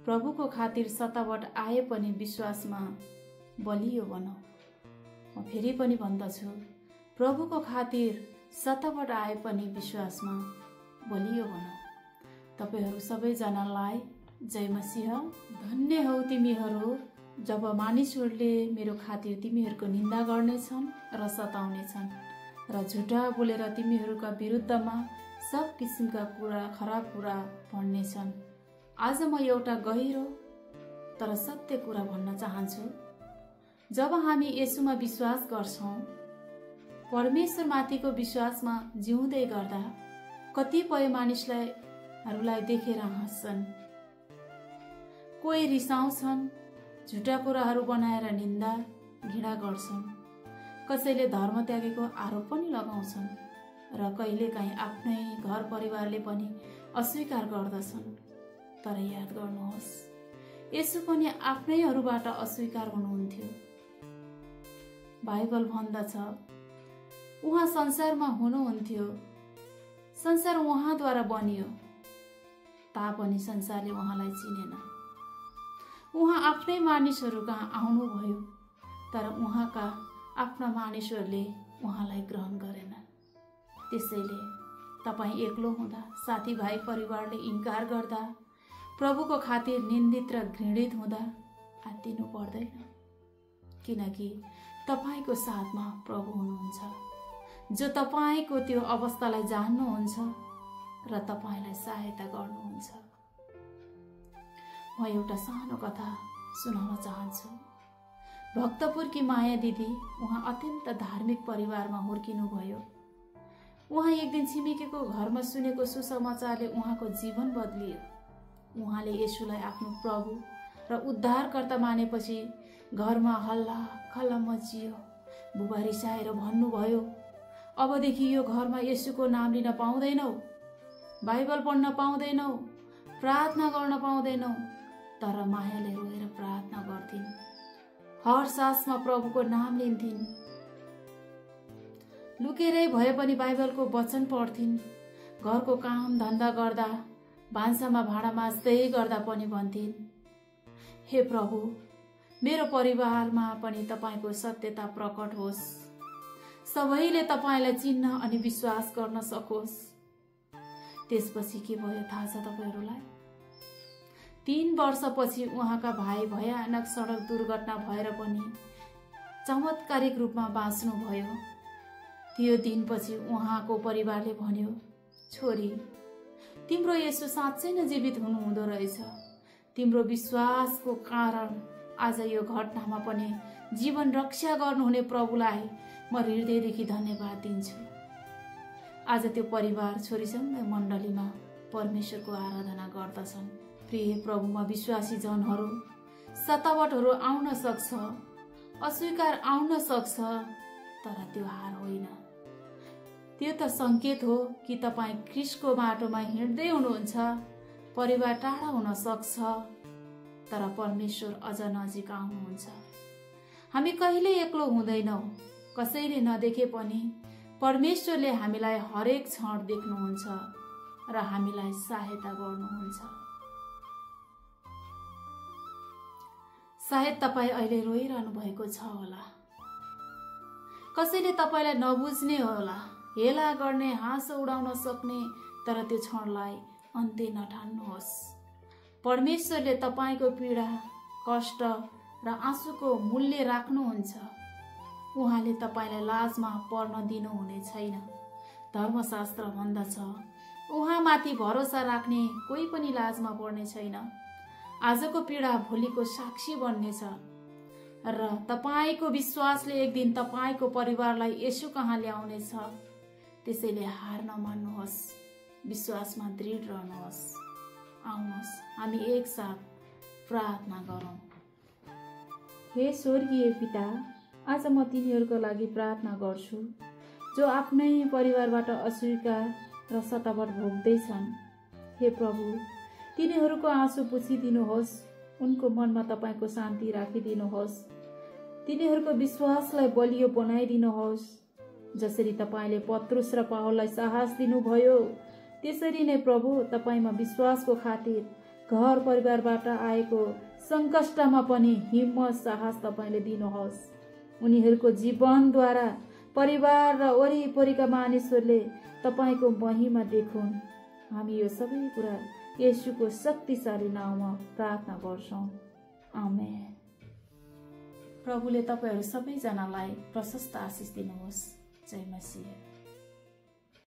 प्रभुको खातिर सतावट आए पनि विश्वासमा बलियो बनाऊ। म फेरि पनि भन्दछु, प्रभुको खातिर सतावट आए पनि विश्वासमा बलियो बनाऊ। तपाईहरू सबैजनालाई जय मसीह। धन्य हौ तिमीहरू जब मानिसहरूले मेरो खातिर तिमीहरूको निन्दा गर्नेछन् र सताउनेछन् र झुटा बोलेर तिमीहरूका विरुद्धमा सब किसिमका कुरा, खराब कुरा भन्नेछन्। आज म एउटा गहिरो तर सत्य कुरा भन्न चाहन्छु। जब हामी येशूमा विश्वास गर्छौं, परमेश्वरमाथिको विश्वासमा जिउँदै गर्दा कतिपय मानिसहरूलाई देखेर हाँस्छन्, कोही रिसाउँछन्, झुटा कुराहरू बनाएर निन्दा घृणा गर्छन्, कसैले धर्म त्यागेको आरोप पनि लगाउँछन् र कहिलेकाहीँ आफ्नै घर परिवारले पनि अस्वीकार गर्दछन्। तर याद गर्नुहोस्, येशू पनि आफ्नैहरूबाट अस्वीकार हुनुहुन्थ्यो। बाइबल भन्दछ, उहाँ संसारमा हुनुहुन्थ्यो, संसार उहाँद्वारा बनियो, तापनि संसारले उहाँलाई चिनेन। उहाँ आफ्नै मानिसहरू कहाँ आउनुभयो, तर उहाँका आफ्ना मानिसहरूले उहाँलाई ग्रहण गरेन। त्यसैले तपाईँ एक्लो हुँदा, साथीभाइ परिवारले इन्कार गर्दा, प्रभुको खातिर निन्दित र घृणित हुँदा आत्तिनु पर्दैन, किनकि तपाईको साथमा प्रभु हुनुहुन्छ, जो तपाईको त्यो अवस्थालाई जान्नुहुन्छ र तपाईलाई सहायता गर्नुहुन्छ। म एउटा सानो कथा सुनाउन चाहन्छु। भक्तपुरकी माया दिदी, उहाँ अत्यन्त धार्मिक परिवारमा हुर्किनु भयो। उहाँ एक दिन छिमेकीको घरमा सुनेको सुसमाचारले उहाँको जीवन बदलियो। उहाँले येशूलाई आफ्नो प्रभु र उद्धारकर्ता मानेपछि घरमा हल्ला खल्ला मचियो। बुबा रिसाएर भन्नुभयो, अबदेखि यो घरमा येशूको नाम लिन पाउँदैनौ, बाइबल पढ्न पाउँदैनौ, प्रार्थना गर्न पाउँदैनौ। तर मायाले रोएर प्रार्थना गर्थिन्, हर सासमा प्रभुको नाम लिन्थिन्, लुकेरै भए पनि बाइबलको वचन पढ्थिन्। घरको काम धन्दा गर्दा, भान्सामा भाँडा माझ्दै गर्दा पनि भन्थिन्, हे प्रभु, मेरो परिवारमा पनि तपाईको सत्यता प्रकट होस्, सबैले तपाईलाई चिन्न अनि विश्वास गर्न सकोस्। त्यसपछि के भयो थाहा छ तपाईहरूलाई? 3 वर्षपछि उहाँका भाइ भयानक सडक दुर्घटना भएर पनि चमत्कारिक रूपमा बाँच्नु भयो। त्यो दिनपछि उहाँको परिवारले भन्यो, छोरी, तिम्रो येशू साँच्चै नै जीवित हुनुहुँदो रहेछ। तिम्रो विश्वासको कारण आज यो घटनामा पनि जीवन रक्षा गर्नुहुने प्रभुलाई म हृदयदेखि धन्यवाद दिन्छु। आज त्यो परिवार छोरीसँगै मण्डलीमा परमेश्वरको आराधना गर्दछन्। प्रिय प्रभुमा विश्वासी जनहरू, सतावटहरू आउन सक्छ, अस्वीकार आउन सक्छ, तर त्यो हार होइन। त्यो त संकेत हो कि तपाईँ ख्रीष्टको बाटोमा हिँड्दै हुनुहुन्छ। परिवार टाढा हुन सक्छ, तर परमेश्वर अझ नजिक आउनुहुन्छ। हामी कहिले एक्लो हुँदैनौँ। कसैले नदेखे पनि परमेश्वरले हामीलाई हरेक क्षण देख्नुहुन्छ र हामीलाई सहायता गर्नुहुन्छ। सायद तपाईँ अहिले रोइरहनु भएको छ होला। कसैले तपाईलाई नबुझ्ने होला, हेला गर्ने, हाँसो उडाउन सक्ने, तर त्यो क्षणलाई अन्त्य नठान्नुहोस्। परमेश्वरले तपाईको पीडा, कष्ट र आँसुको मूल्य राख्नुहुन्छ। उहाँले तपाईलाई लाजमा पर्न दिनुहुने छैन। धर्मशास्त्र भन्दछ, उहाँमाथि भरोसा राख्ने कोही पनि लाजमा पर्ने छैन। आजको पीडा भोलिको साक्षी बन्नेछ र तपाईको विश्वासले एक दिन तपाईको परिवारलाई येशू कहाँ ल्याउनेछ। त्यसैले हार नमान्नुहोस्, विश्वासमा दृढ रहनुहोस्। आउनुहोस् हामी एकसाथ प्रार्थना गरौँ। हे स्वर्गीय पिता, आज म तिनीहरूको लागि प्रार्थना गर्छु जो आफ्नै परिवारबाट अस्वीकार र सतावट भोग्दैछन्। हे प्रभु, तिनीहरूको आँसु पुछिदिनुहोस्, उनको मनमा तपाईको शान्ति राखिदिनुहोस्, तिनीहरूको विश्वासलाई बलियो बनाइदिनुहोस्। जसरी तपाईले पत्रुस र पावललाई साहस दिनुभयो, त्यसरी नै प्रभु तपाईमा विश्वासको खातिर घर परिवारबाट आएको सङ्कष्टमा पनि हिम्मत साहस तपाईँले दिनुहोस्। उनीहरूको जीवनद्वारा परिवार र वरिपरिका मानिसहरूले तपाईँको महिमा देखुन्। हामी यो सबै कुरा येशूको शक्तिशाली नाममा प्रार्थना गर्छौँ। आमेन। प्रभुले तपाईँहरू सबैजनालाई प्रशस्त आशिष दिनुहोस्। जय मसीह।